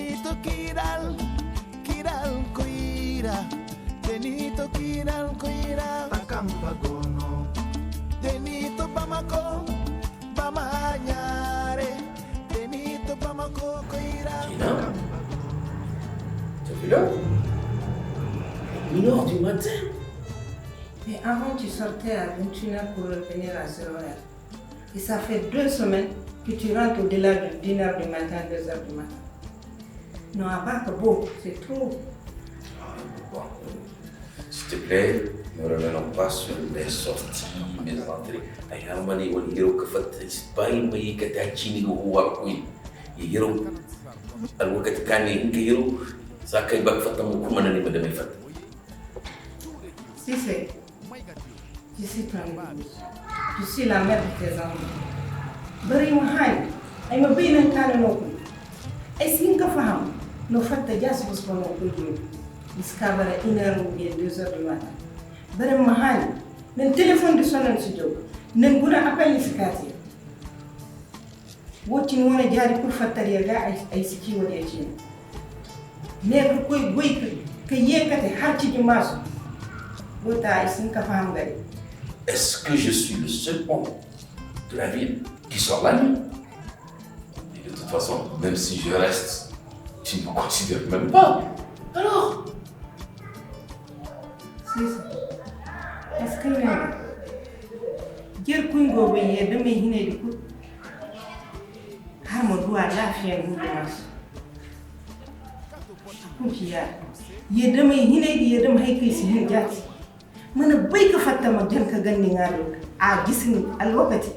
Benito Kiral, Kiral Koira, Benito Kiral Koira, Akampagono, Benito Bamako, Bamanyare, Benito Bamako Koira. Gina, t'as vu là? 1h du matin. Mais avant, tu sortais à 21h pour revenir à ce horaire. Et ça fait 2 semaines que tu rentres au-delà de 1h du matin, 2h du matin. Non, à part que beau, c'est trop. Bon, s'il te plaît, ne revenons pas sur mes sorties, mes entrées. Ayamani wal hero kafat ispai mai kata chini go huwa kui. Hero alwakati kani hero sakai bak fatamu kumana ni madame fat. Si c'est, je suis ton épouse. Je suis la mère de tes enfants. Bari ma hay, ay ma bayna kana no. Ay sin ka faham, no fatta jas bus ko no ko. Iskabara 1h ou bien 2h du matin. Bari ma hay, le téléphone de sonal si job. Nen guna appel ni fikati. Woti no wona jari pour fatta ga ay siki woni ci. Ne ko koy goy ke yekate har ci dimanche. Est-ce que je suis le seul homme de la ville qui sort la nuit? Et de toute façon, même si je reste, tu ne me considères même pas. Alors? Si, est-ce que même dire qu'on va payer de mes hines de coup? Hamadou a la fière de masse. Coutia, y a de mes hines de yadam haïki si une jati. Mana bai ka fatta magjan ka ganni ngalo a gisin alwakati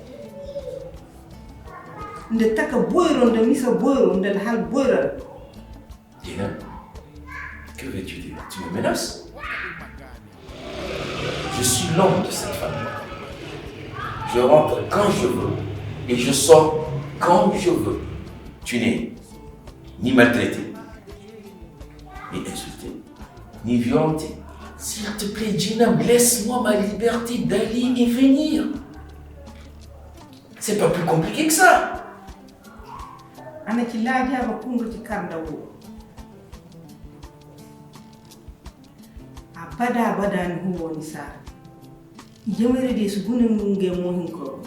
nda taka boyro nda misa boyro nda hal boyro. Dina, que veux-tu dire? Tu me menaces? Je suis l'homme de cette famille. Je rentre quand je veux et je sors quand je veux. Tu n'es ni maltraité, ni insulté, ni violenté. S'il te plaît, Gina, laisse-moi ma liberté d'aller et venir. C'est pas plus compliqué que ça. Anaki ladia ba kungo ti kanda wo. Abada bada ni huwo ni sa. Jemere de su gunin nge mo hinko.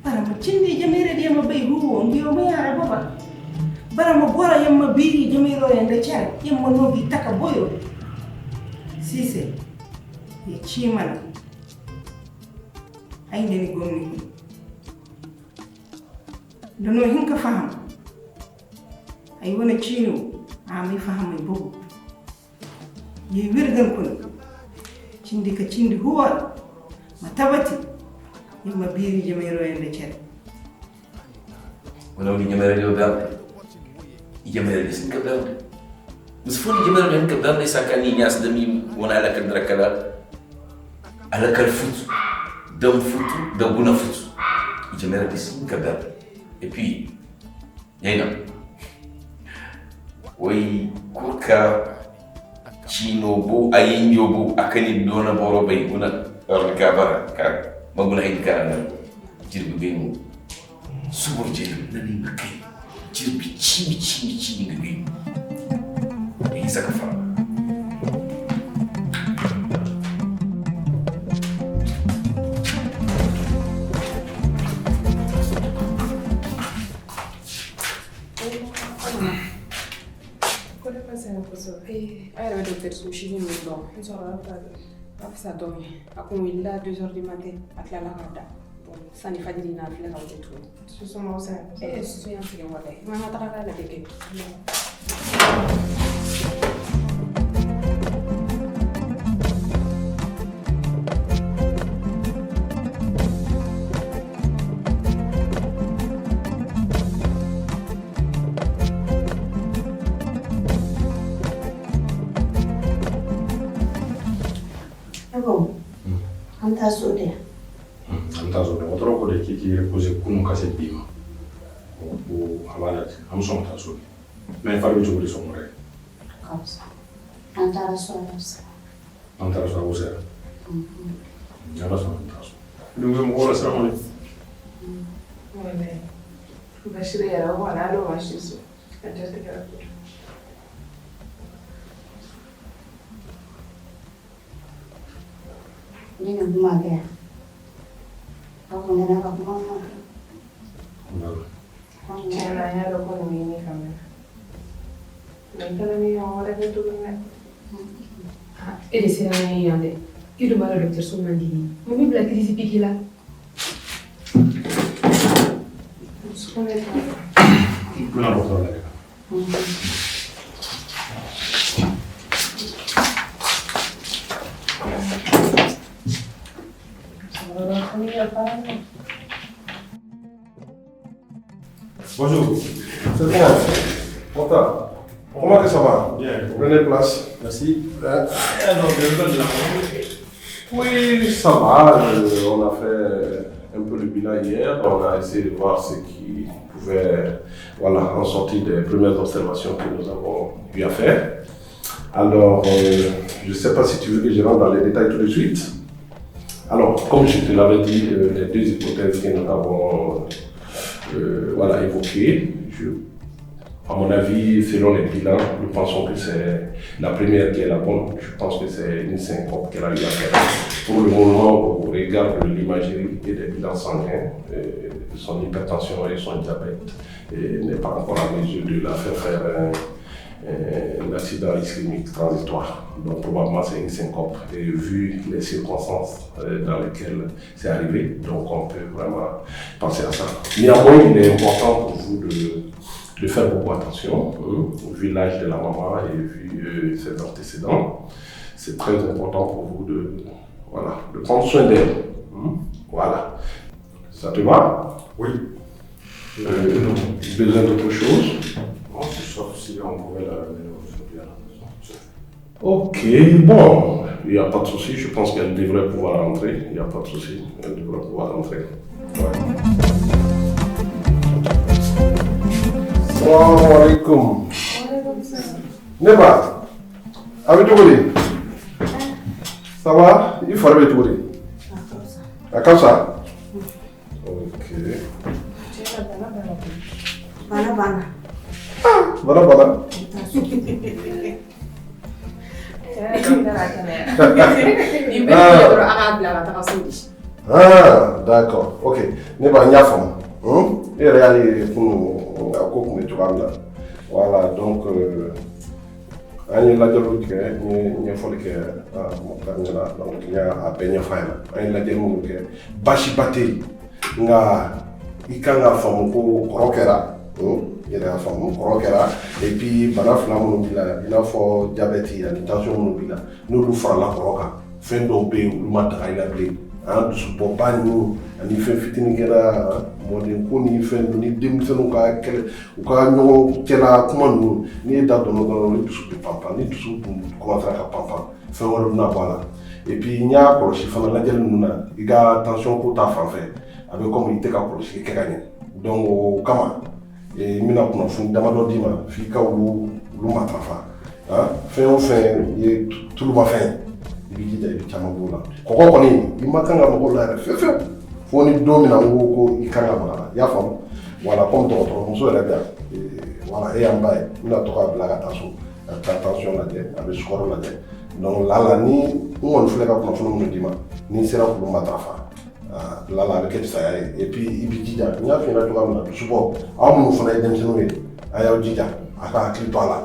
Para mo cindi jemere de ma bay huwo ngiyo ma yara baba. Bara mo bora yamma biri jomiro yanda char yamma no bi taka boyo sise ye chimana ay ndeni gomni dono hinka faham ay wona chino ami faham ay bobo ye wirgan kun cindi ka cindi huwa matabati yamma biri jomiro yanda char wala ni jomiro yo bel Jamel is kabel. Musfuni Jamel ben kabel ni sakani nias demi wana ala kadra kala. Ala kal foot. Dom foot, da guna foot. Jamel is kabel. Et puis yaina. Wai kurka chino bo ayenjo bo akani dona boro bay guna arkabara ka maguna hidka jirbi benu. Subur jirbi nani makai. Jirbi chimi ngani. Isa ka fara. Quando eu passei na pessoa, aí era de ter sushi no dom. Eu só para ça dormir. À qu'on il là 2h du matin avec la lavada. Ça n'est pas dit na fila ka wuce tuwo. Su sun mausa. Su yan cikin wallahi. Ma na tara da dake. Abo. Anta so de. Otro ko de kiki reposer kunu kase bima. O habala am son ta so. Mais faru jo de so more. Kapsa. Anta so asa. Anta so asa. Ya la so anta so. Dungue mo ora sa mo. Muy bien. Bashir ya rawa na lo ma shi su. An ta ta kira ku. Ni na kuma ga. Aku ngena ka kuma ma. Kena ya lo ko ni ni kamera. Mai kala ni yo wala ke tu ne. Ele se na ni yande. Idu mara docteur Soumandi. Mo mi bla crise piqué là. Kuna docteur là. Bonjour. C'est bon. Bonsoir. Comment que ça va? Bien. Prenez place. Merci. Oui, ça va. On a fait un peu le bilan hier. On a essayé de voir ce qui pouvait en sortir des premières observations que nous avons eu à faire. Alors, je ne sais pas si tu veux que je rentre dans les détails tout de suite. Alors, comme je te l'avais dit, les deux hypothèses que nous avons évoquées, à mon avis, selon les bilans, nous pensons que c'est la première qui est la bonne. Je pense que c'est une syncope qu'elle a eu à faire. Pour le moment, au regard de l'imagerie et des bilans sanguins, son hypertension et son diabète n'est pas encore en mesure de la faire un accident ischémique transitoire. Donc probablement c'est une syncope. Et vu les circonstances dans lesquelles c'est arrivé, donc on peut vraiment penser à ça. Néanmoins, il est important pour vous de faire beaucoup attention, vu l'âge de la maman et vu ses antécédents. C'est très important pour vous de prendre soin d'elle. Voilà. Ça te va? Oui. Besoin d'autre chose? Non, c'est sauf si on pouvait la ramener aujourd'hui à la maison. Ok, bon, il n'y a pas de souci. Je pense qu'elle devrait pouvoir rentrer. Il n'y a pas de souci. Elle devrait pouvoir rentrer. Ouais. Salam alaikum. Neba, avec tout ça va? Il faut avec tout à comme ça. Ok. Bana. Voilà. Ah, d'accord. Ok. Neba, Niafam. Et réalité, voilà, donc, la dialogue ni foli ke mokarnela donc nya apenya fayla ay la demu ke bashi bate nga ikanga famu ko krokera ira famu krokera et puis bana flamu bila ina fo diabète ya tension mu bila no lu fara la kroka fen do be lu mata ay la ble an du supo bani ani fen fitini kera modin ko ni fen ni demsenu ka kele ka nyo kela kuma nu ni da do no ni dusu de pampa ni dusu commencer ka pampa fen wala na bala et puis nya ko shi fana la jel nuna iga tension ko ta fa fait avec comme ite ka ko shi ke gagner donc kama e mina kuna fun dama do dima fi ka lu matrafa hein fen o fen ye tout ba fen ibi jida ibi chama bola ko ni imakanga mo la fe foni domina ko ikanga bala ya fam wala comme d'autres muso la bien voilà et en bas mina to ka blaga taso attention la de avec score la de donc la ni on fait ka ko fonu no dima ni sera ko matrafa la avec ça et puis ibi jida nya fi na to ka na subo amu fona dem sino e ayaw jida aka clito ala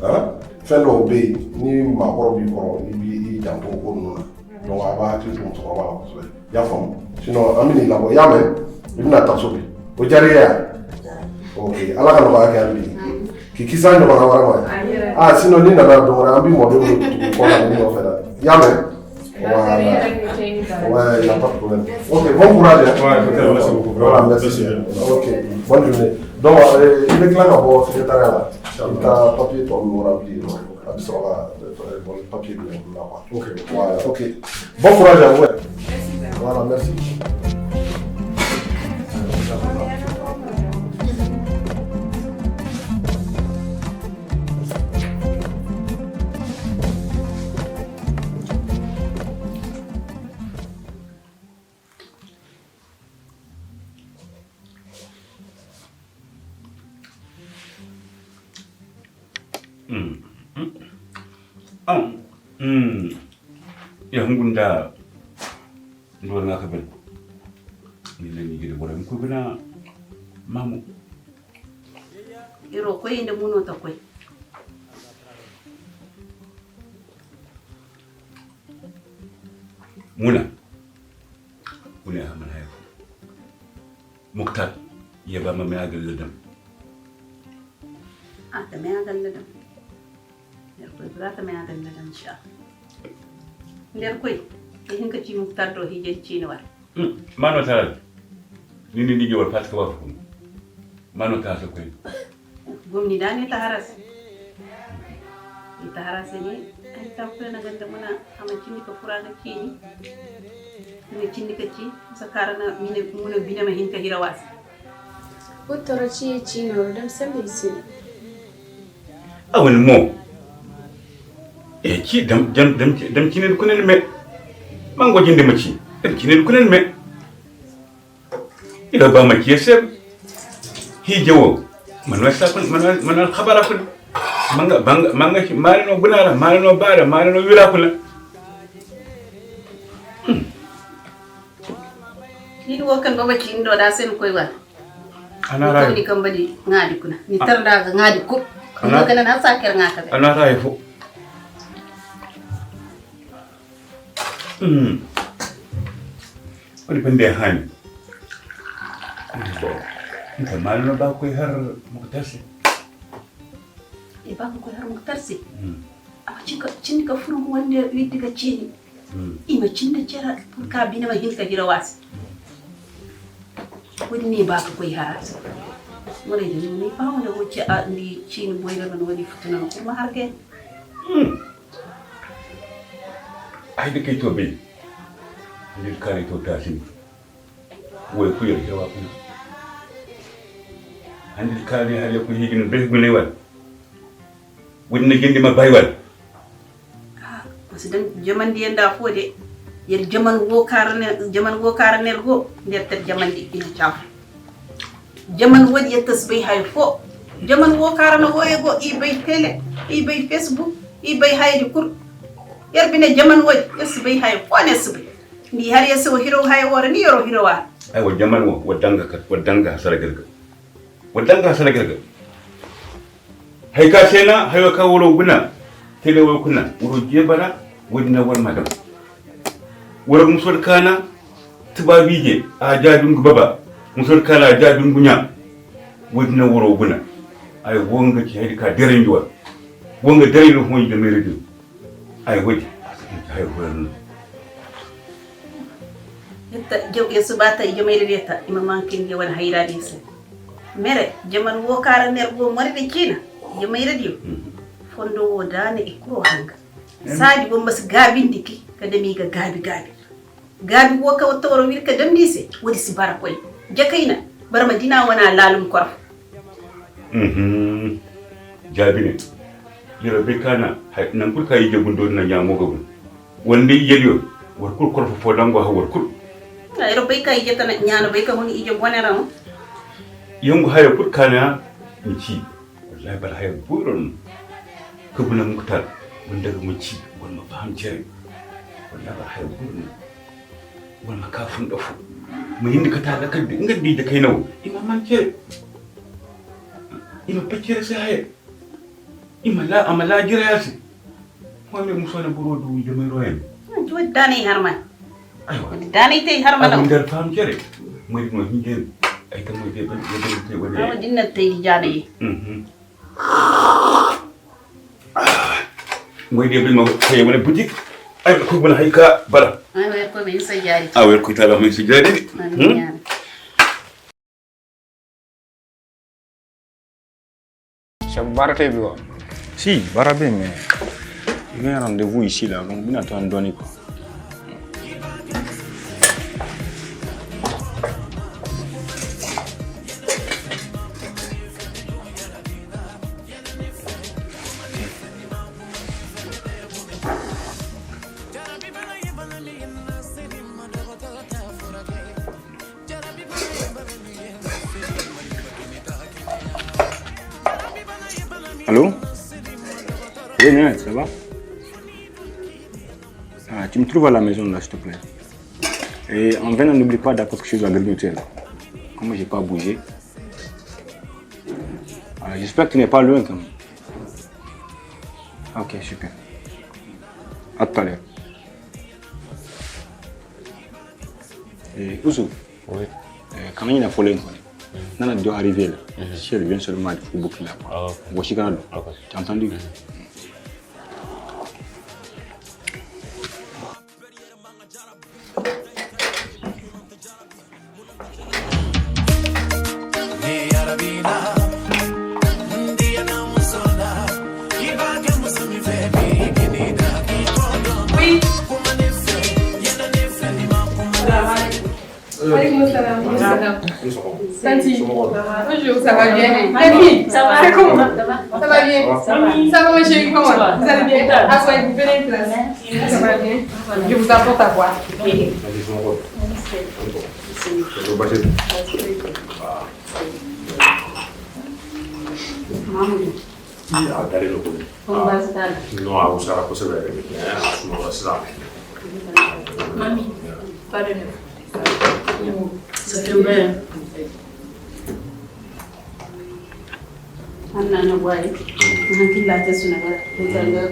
hein fɛn dɔw bɛ yen ni maakɔrɔ b'i kɔrɔ i b'i janto ko ninnu na donc a b'a hakili to musokɔrɔba la kosɛbɛ i y'a faamu sinon an bɛ n'i labɔ i y'a mɛn i bɛna taa so bi o diyara i ye yan ok ala ka nɔgɔya kɛ hali bi k'i kisi an ɲɔgɔnna wɛrɛ ma sinon ni nana don wɛrɛ an b'i mɔdenw de tugu kɔ la ni nɔfɛ dɛ i y'a mɛn voilà ouais il y a pas de problème ok bon courage Ouais, merci beaucoup. voilà merci ok bonne journée donc i bɛ tila ka bɔ secrétariat la i ka papier tɔ ninnu remplir a bɛ sɔrɔ ka papier bila olu la quoi ok voilà ok bon courage à vous voilà merci Ya ngunda ndo nga ka ben ni le ni gide boram ko bina mamu iro ko inde muno ta koy muna hamal hayo muktar ya ba ma agal ladam ta me agal ladam nder koy brata me agal ladam sha nder koy hinka ci muktar do hije ci ni war mano taral ni ni war pat ko wa fu mano ta so koy gomni dani ta haras ni ay tampé na ganda muna ama cindi ko furaga cini ni cindi ka ci sakarana mine muna binama hinka hirawas Uttoro ci no dam sambe sin awon mo ci dam cinin kunen me mango jinde ma ci dam cinin kunen me ila ba ma ci seb hi jawo man wasa kun man khabara kun manga ci malino bunara malino bara malino wira kula ni do kan baba ci ndo da sen koy wa ana ray ni kan badi ngadi kuna ni tarda ga ngadi ko kuma kana na sakir ngaka ana ray fo wani bende hani nta malino ba koy har muktasi ba ko har muktarsi ama cinka furu wande widdiga cini ima cinda cera pour ka binama hinka hira wasi woni ni ba ko haras wala de ni pa wona wucce andi cini boyda non wadi futuna ko ma harke ay de kay to be ni kare to tasin way ku yer jawa ku andi kare har ko higin be gune wal wonna gendi ma baywal parce que jaman di enda fo de yer jaman wo karane go nder tet jaman di ina chaw jaman wodi yetas bay hay fo jaman wo karana wo e go e bay tele e bay facebook e bay haydi kur yer bine jaman wodi yes bay hay fo ne sube ni har yeso hiro hay wora ni yoro hiro wa ay wo jaman wo wadanga saragarga hay ka sena hay ka wuro guna tele wo kuna wuro jebara wodina war madam wuro musol kana tuba bije a jadun baba musol kana a jadun gunya wodina wuro guna ay wonga ci hay ka deren jiwa wonga deren ho yi da mere do ay wodi hay wuro etta jew yesu bata jamayle deta imam kin je wala hayra disa mere jaman wo kara ner go mari de kina jamayle dio fondo wo dane e kuro hanga sadi bo mas gabindi ki kadami ga gabi wo ka toro wir ka damdise wodi si bara koy jakaina bar madina wana lalum korf jabine yero be kana hay nan kul kay jegundo na nyamo go wonde yelyo war kul korf fo dango ha war kul ayro bay kay jeta na nyaano bay ka honi ijo bonera mo yongo hayo kul kana mi ci wallahi bal hayo buron ko buna muktar wanda mu ci wal ma faham cere wallahi bal hayo buron wal ma kafun dafu mu yindi ka ta da kaddi ngadi da kai nawo imam man cere ima pecere sai hayo ima la amala jira yasi mo me muso na burodu jame royen to dani harman aywa dani tay harman am der faham cere moy mo hingen ay tam moy de ban de wala aw dinna tay jani moy de ban mo tay wala boutique ay ko bala hayka bala ay wer ko min sa jari wer ko tala min si jari Bara t'es vu? Si, bara bien, mais il y a un rendez-vous ici, là, donc on attend un donné, quoi. Allô? Oui, Nénette, ça va? Ah, tu me trouves à la maison là, s'il te plaît. Et en venant, n'oublie pas d'apporter quelque chose à l'agriculture. Comme j'ai pas bougé. Ah, j'espère que tu n'es pas loin quand même. Ok, super. À tout à l'heure. Et Ousou, Oui. Quand il y a un problème, il doit arriver là. Si elle vient seulement, il faut boucler là. Voici quand même. Tu as entendu? Oui. Alaykoum salam. Tanti. Bonjour, ça va bien? Tanti, ça va? C'est comment? Ça va bien? Ça va ma chérie, comment? Vous allez bien? Assoyez, vous venez une place. Ça va bien? Je vous apporte à boire. Mami, pas de neuf. Ça fait bien. Anna na boye. On kila ta suna ga tsanga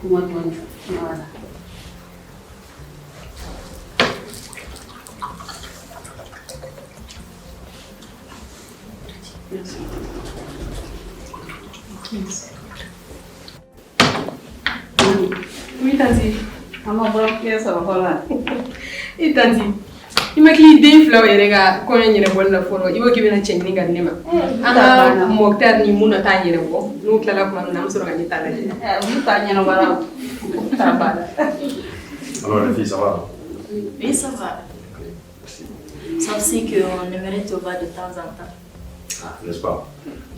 kuma tuwan wala. Oui, Tanti. Ama bon pièce à voilà. Et Tanti. Il m'a dit des fleurs et les gars, quand il y a une bonne photo, il va qu'il y ait un changing à Nema. Anga Mokhtar ni Mouna Tanya, nous, là, comme nous sommes organisés. Vous t'as n'a voilà. Alors les filles, ça va? Oui, ça va. Sauf si qu'on aimerait te voir de temps en temps. Ah, n'est-ce pas?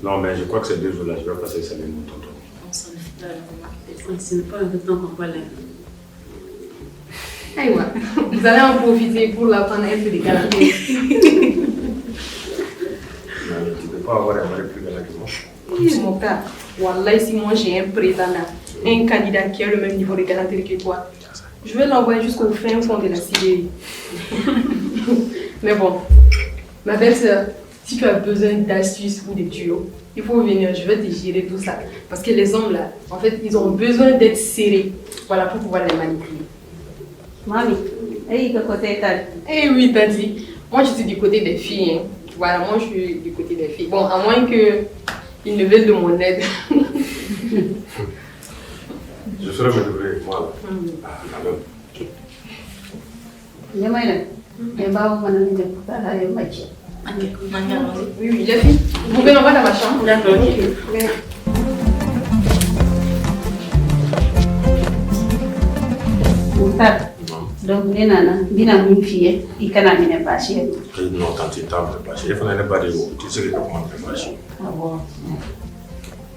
Non, mais je crois que ces 2 jours-là, je vais passer saluer mon tonton. On s'en fait là. Ce n'est pas un temps qu'on va aller. Aïwa, vous allez en profiter pour la prendre un peu de galanterie. Tu ne peux pas avoir un mari plus galant que moi. Oui, mon père. Wallah, si moi j'ai un prétendant, un candidat qui a le même niveau de galanterie que toi, je vais l'envoyer jusqu'au fin fond de la Sibérie. Mais bon, ma belle-sœur, si tu as besoin d'astuces ou de tuyaux, il faut venir, je vais te gérer tout ça. Parce que les hommes là, en fait, ils ont besoin d'être serrés, voilà, pour pouvoir les manipuler. Mami, hey, de côté tal. Eh oui, Tanti. Moi, je suis du côté des filles. Hein. Voilà, moi, je suis du côté des filles. Bon, à moins qu'ils ne veulent de mon aide. Je serai me débrouiller, moi. Ah, quand même. Yamaina, mais bah, on a mis des potas à la match. Oui, oui, les filles. Vous pouvez m'envoyer dans ma chambre. D'accord, ok. Donc, bina mun fiye i kana mine bashi ye. Non, tant que tu t'as bashi, il faut aller bas de l'eau. Tu sais que comment faire bashi. Ah bon.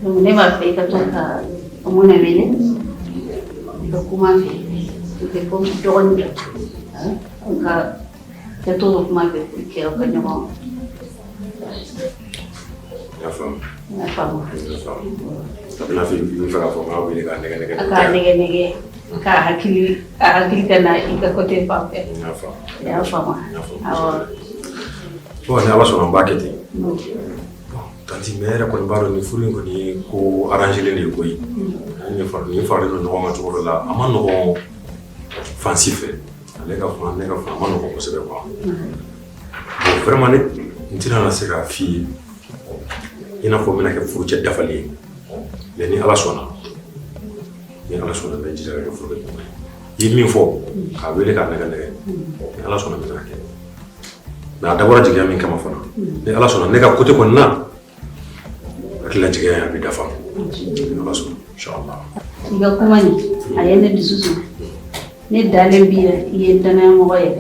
Donc, ne va faire que ton cas, au moins un mille. Donc, comment faire? Tu fais comme drone. Donc, c'est tout comment faire qui est au canyon. La femme. La femme. La fille, il faut la former, il est Aka nege. Ka hakili kana ika côté pampe. Ya fama. Awa. Bon, na baso na baketi. Bon, tanti mera ko mbaro ni furi ko ni ko arranger le ko yi. Ni fa no no ma to la amano ko fancif. Ale ka fa ne ka fa amano ko se be ko. Bon, vraiment ne ntira na se ka fi. Ina ko mena ke furu ce dafali. Le ni ala sona. Ni ala sona be jira ke furu. Yi min fo ka wele ka naga naga. Ni ala sona be ke. Na d'abord jiga min kama fana. Ni ala sona ne ka côté ko na. Akila jiga ya bi dafa. Ala sona inshallah. Iga kuma ni ayene disusu. Ne dalen biya iye dana mo ye.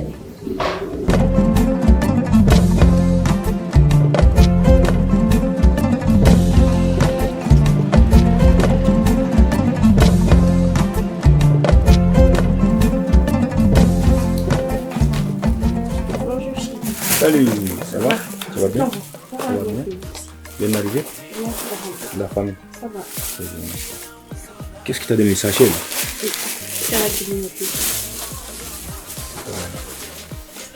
Salut, ça va? Ça va bien? Ça va bien? Bien arrivé? La famille? Ça va. Qu'est-ce qui t'a donné le sachet là? C'est la communauté.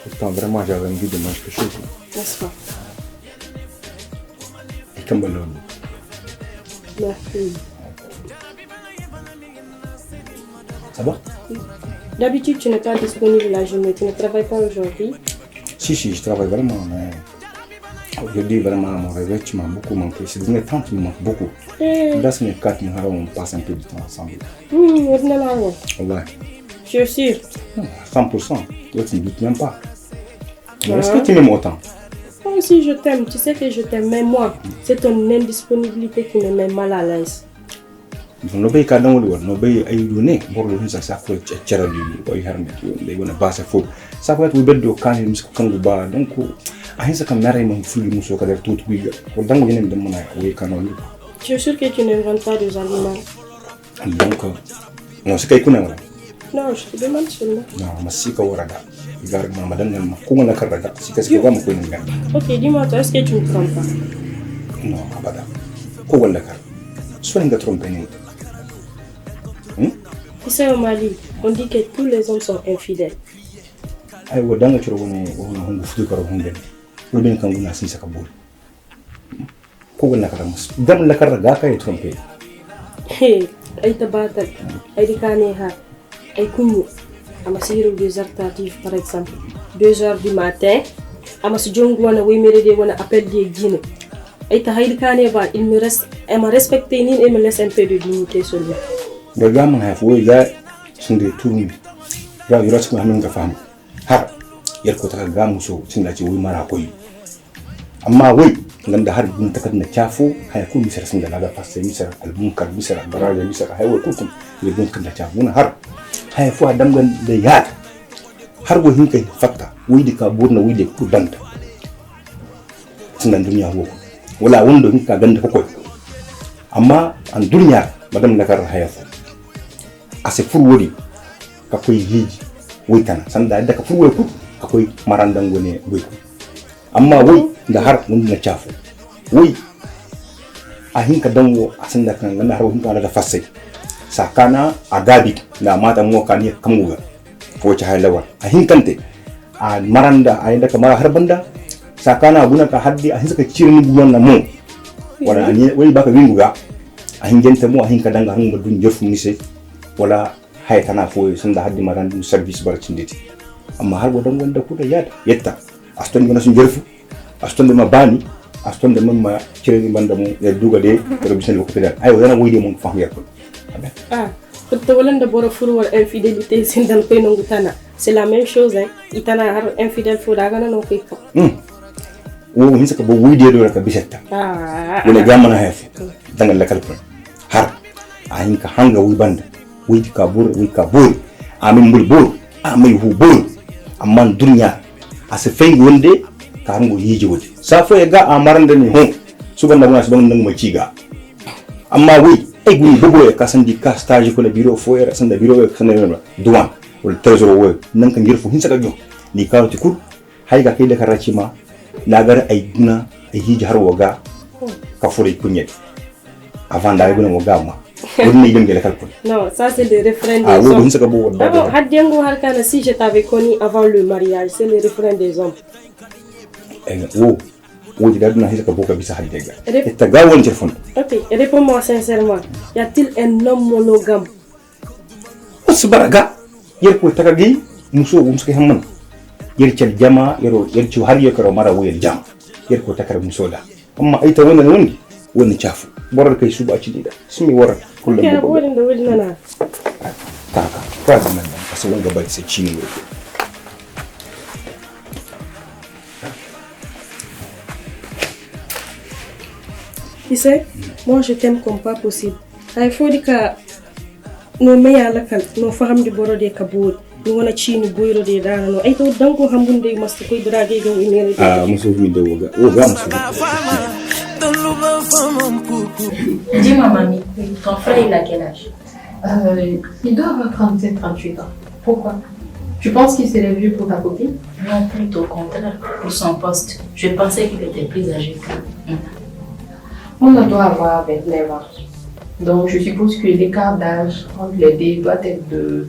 Pourtant, vraiment, j'avais envie de manger quelque chose. N'est-ce pas? Et comme le... Merci. Ça va? D'habitude, tu n'es pas disponible la journée. Tu ne travailles pas aujourd'hui? Si, je travaille vraiment, mais aujourd'hui, vraiment, mon réveil, tu m'as beaucoup manqué. Ces derniers temps, tu me manques beaucoup. Dans ces 4 mois, on passe un peu de temps ensemble. Ouais. Je suis sûre. 100%. Toi, tu ne doutes même pas. Mais est-ce que tu m'aimes autant? Moi aussi, je t'aime. Tu sais que je t'aime. Mais moi, c'est ton indisponibilité qui me met mal à l'aise. No bay ka dan wala no bay ay dune borlo hin sa ko ciarali ko harme lay wona basa fo sa ko to beddo kan mi ko kangu ba donc a hin sa kam mare mo fuli muso ka der tout biga ko dango yenen dem na way kanoli. Tu es sûr que tu n'inventes pas des arguments? Donc non c'est kay kuna wala. Non, je te demande seulement. Non, ma sika warada gar ma madan ma ko na karraga sika sika ga mo ko ni. Ok, dis-moi toi, est-ce que tu me trompes pas? Non, abada. Ko wala kar. Soit nga tromper ni. Tu sais, au Mali, on dit que tous les hommes sont infidèles. Ay wa danga choro woni hungu futu karo hunde. Ko ben kan guna sin saka bol. Ko wala kar mus. Dam la kar ga kay tromper. Hey, ay tabatal, ay dikane ha, ay kunyu. Ama siro des alternatives par exemple. 2h du matin, ama si jongu wana way mere de wana appel de dîner. Ay ta hay dikane ba, elle m'a respecté ni et me laisse un peu de dignité sur lui. Da gaman haifu wai ga sun da tuni ya yi rasu hannun ga famu har yar ko ta ga muso sun da ce wai mara koyi amma wai nan da har gun ta kadna chafo haiku misar sun da laga fasta misar almunkar misar baraja misar haiwa kutum ya gun kadna chafo na har haifu a dangan da ya har go hin kai fatta wai da ka burna wai da ku danta sun dan duniya ho wala wanda hin ka ganda kokoi amma an duniya madam nakar haifu ase furwori kakoy hiji witana sanda da ka furwori ku akwai marandan gone wai amma wai da har mun na chafu wai a hinka danwo a sanda kan na har hinka da fasai sakana agabi da mata mu kan ya kamuga ko ta halawa a hinkante a maranda a inda kamar har banda sakana guna ka haddi a hinka cirin buwan na mu wala ani wai baka winguga a hingenta mu a hinka danga hanga dun jofu mise wala hay tana fo sanda haddi maran service barcin diti amma har wadan wanda kuda yatta aston gona sun jerfu aston da mabani aston da mamma cire banda mu ya duga de ko bisan ko pedal ay wana wuyde mun fam yakko te walanda boro furwar infidélité sindan koy nangu tana c'est la même chose hein itana har infidèle fo daga no koy ka wo hin saka bo wuyde do ka bisetta wala jamana hefe dangal la kalpon har a hinka hanga wuy banda wuy ka bur amin bur bur amay hu bur amman dunya ase fay wonde ka hango yiji wode sa fo ga amarande ni hon subanda mona subanda ngam ciga amma wuy ay guni bogo e kasandi ka stage ko le bureau fo era sanda bureau e sanda douane wala trésor wo nan ka ngir fu hin saka jo ni kawti kur hay ga kay le karachi ma lagar ay guna ay hiji har woga ka fure kunyet avant d'aller guna woga ma non, ça c'est le refrain des hommes. Si je t'avais connu avant le mariage, c'est le refrain des hommes. Ok, réponds-moi sincèrement. Y a-t-il un homme monogame? Borar kai su ba ci da sun mi warar kullum ya borin da wuri nana kaka kwa zaman nan a sauran gaba sai ci ne tu sais moi je t'aime comme pas possible il faut dire que no meya lakal no faham di boro de kabul ni wona ci ni boyro de dana no ay to dango hambunde masto koy drage go ni muso mi do woga muso Dis-moi, mamie, ton frère, il a quel âge? Il doit avoir 37-38 ans. Pourquoi? Tu penses qu'il s'est vieux pour ta copine? Non, plutôt au contraire, pour son poste. Je pensais qu'il était plus âgé que... On doit avoir 29 ans. Donc je suppose que l'écart d'âge entre les deux doit être de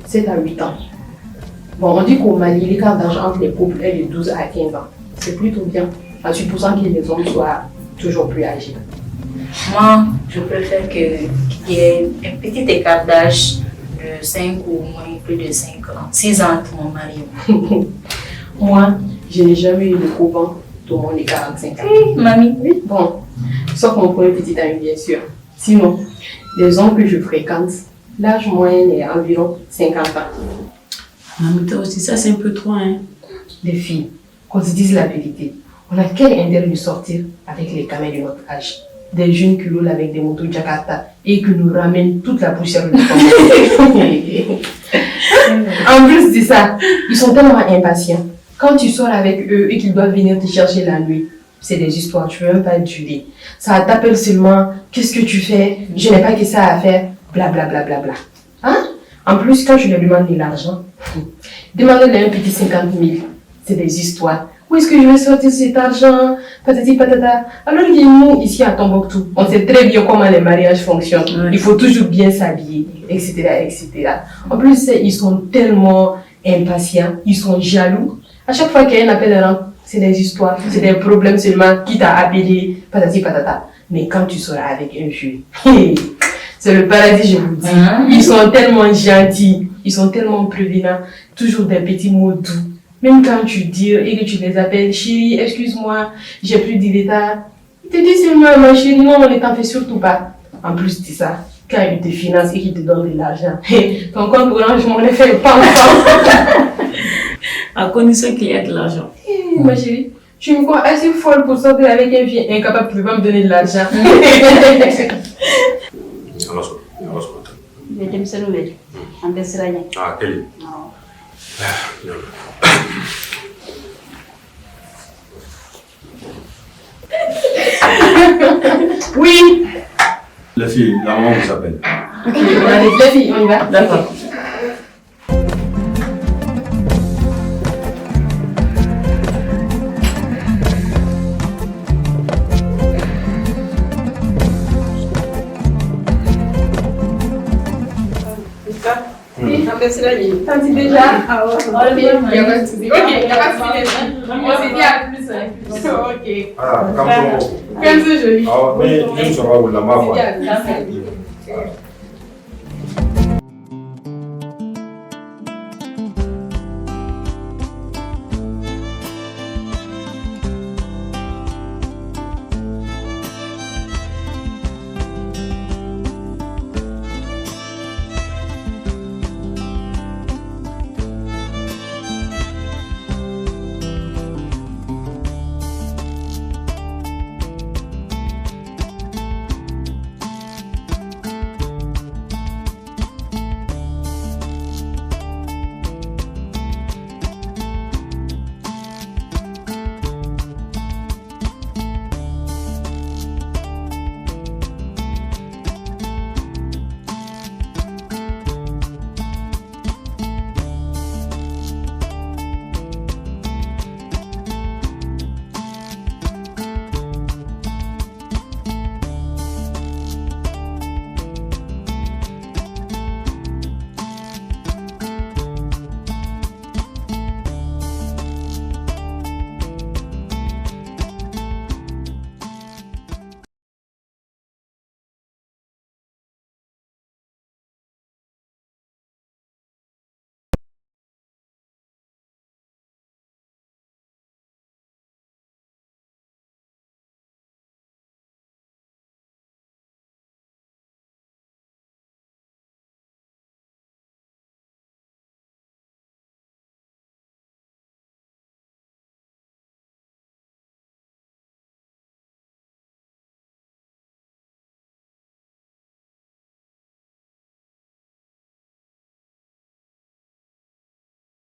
7 à 8 ans. Bon, on dit qu'au Mali, l'écart d'âge entre les couples est de 12 à 15 ans. C'est plutôt bien, en supposant que les hommes soient toujours plus âgés. Moi, je préfère qu'il y ait un petit écart d'âge de 5 ou moins plus de 5 ans. 6 ans entre mon mari. Moi, je n'ai jamais eu de couvent tout le monde est 45 ans. Mamie. Oui, bon, sauf mon premier petit ami, bien sûr. Sinon, les hommes que je fréquente, l'âge moyen est environ 50 ans. Mamie, toi aussi, ça c'est un peu trop, hein. Les filles, qu'on se dise la vérité, on a quel intérêt de sortir avec les camels de notre âge? Des jeunes qui roulent avec des motos Jakarta et qui nous ramènent toute la poussière du temps. En plus de ça, ils sont tellement impatients. Quand tu sors avec eux et qu'ils doivent venir te chercher la nuit, c'est des histoires, tu ne veux même pas durer. Ça t'appelle seulement, qu'est-ce que tu fais? Je n'ai pas que ça à faire, bla bla bla bla bla. Hein? En plus, quand je leur demande de l'argent, demandez-leur un petit 50 000, c'est des histoires. Où est-ce que je vais sortir cet argent? Patati patata. Alors que nous, ici à Tombouctou, on sait très bien comment les mariages fonctionnent. Ouais. Il faut toujours bien s'habiller, etc., etc. En plus, ils sont tellement impatients, ils sont jaloux. À chaque fois qu'il y a un appel rentre, c'est des histoires, c'est des problèmes seulement qui t'a appelé, patati patata. Mais quand tu seras avec un vieux, c'est le paradis, je vous dis. Ils sont tellement gentils, ils sont tellement prévenants, toujours des petits mots doux. Même quand tu dis et que tu les appelles, chérie, excuse-moi, j'ai plus d'état. Ils te disent seulement, ma chérie, non, on ne t'en fait surtout pas. En plus de ça, quand ils te financent et qu'ils te donnent de l'argent, ton compte orange, on les fait pas encore. À condition qu'il y ait de l'argent. Ma chérie, tu me crois assez folle pour sortir avec un vieux incapable de pas me donner de l'argent. Ah, quel Oui. La fille, la maman vous appelle. Ok, allez, la fille, on y va. D'accord. Tanti déjà? Ah ouais. Ok, il n'y a pas de souci. Ok, il n'y a pas de souci. On s'est dit à plus. Ok. Ah, comme ça. Comme ça, joli. Ah, mais je ne saurais pas où la main.